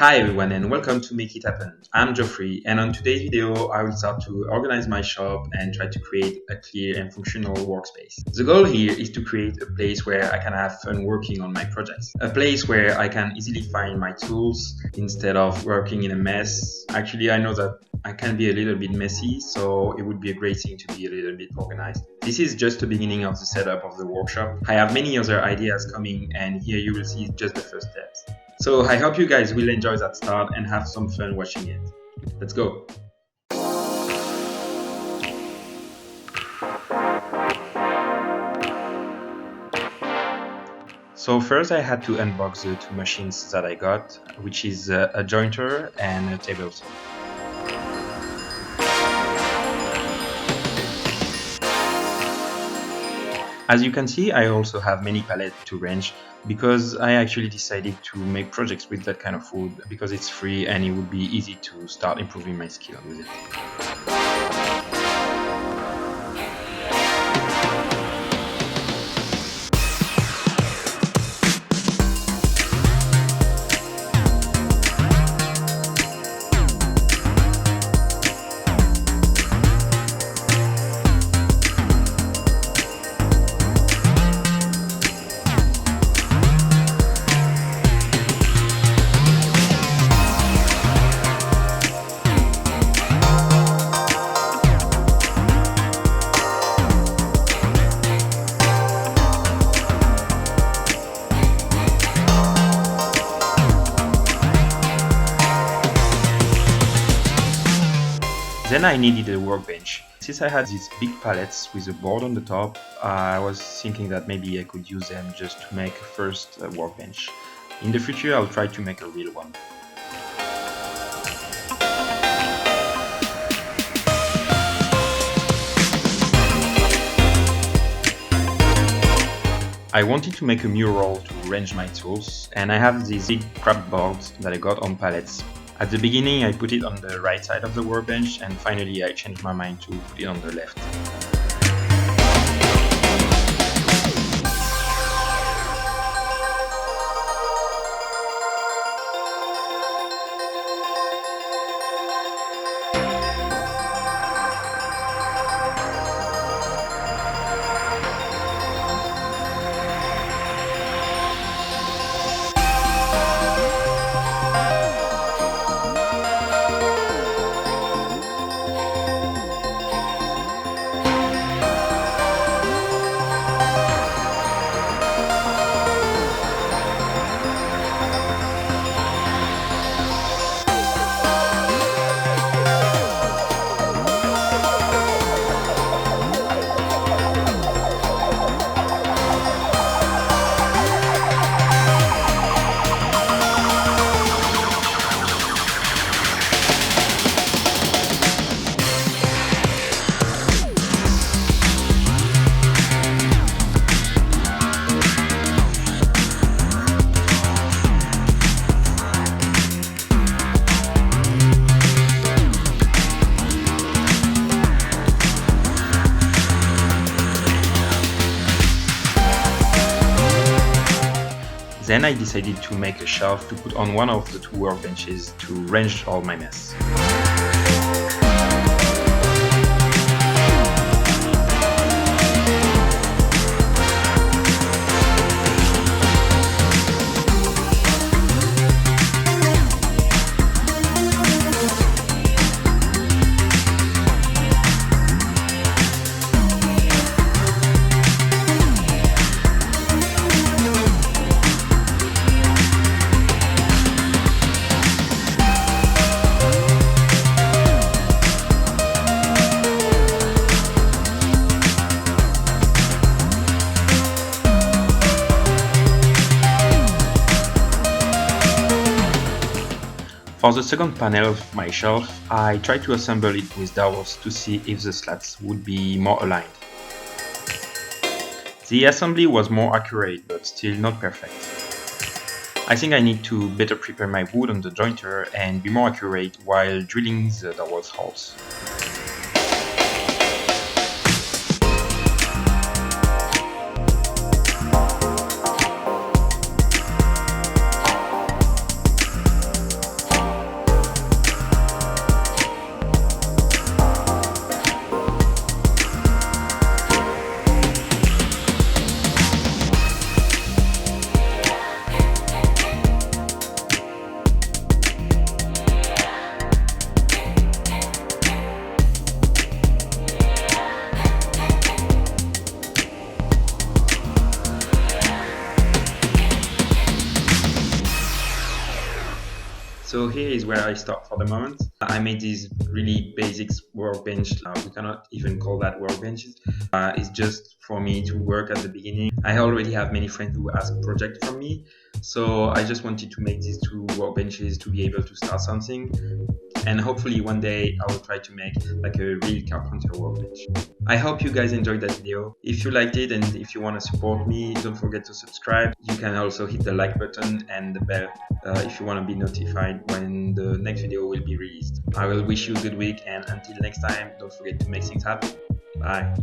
Hi everyone and welcome to Make It Happen. I'm Geoffrey and on today's video I will start to organize my shop and try to create a clear and functional workspace. The goal here is to create a place where I can have fun working on my projects. A place where I can easily find my tools instead of working in a mess. Actually, I know that I can be a little bit messy, so it would be a great thing to be a little bit organized. This is just the beginning of the setup of the workshop. I have many other ideas coming and here you will see just the first steps. So I hope you guys will enjoy that start and have some fun watching it. Let's go! So first I had to unbox the two machines that I got, which is a jointer and a table saw. As you can see, I also have many pallets to range because I actually decided to make projects with that kind of wood because it's free and it would be easy to start improving my skill with it. Then I needed a workbench. Since I had these big pallets with a board on the top, I was thinking that maybe I could use them just to make first a workbench. In the future I'll try to make a real one. I wanted to make a mural to arrange my tools, and I have these big crab boards that I got on pallets. At the beginning I put it on the right side of the workbench and finally I changed my mind to put it on the left. Then I decided to make a shelf to put on one of the two workbenches to range all my mess. For the second panel of my shelf, I tried to assemble it with dowels to see if the slats would be more aligned. The assembly was more accurate but still not perfect. I think I need to better prepare my wood on the jointer and be more accurate while drilling the dowels holes. So here is where I start for the moment. I made this really basics workbench. We cannot even call that workbenches. It's just for me to work at the beginning. I already have many friends who ask projects from me. So I just wanted to make these two workbenches to be able to start something. And hopefully one day I will try to make like a real carpenter workbench. I hope you guys enjoyed that video. If you liked it and if you want to support me, don't forget to subscribe. You can also hit the like button and the bell if you want to be notified when the next video will be released. I will wish you a good week, and until next time, don't forget to make things happen. Bye.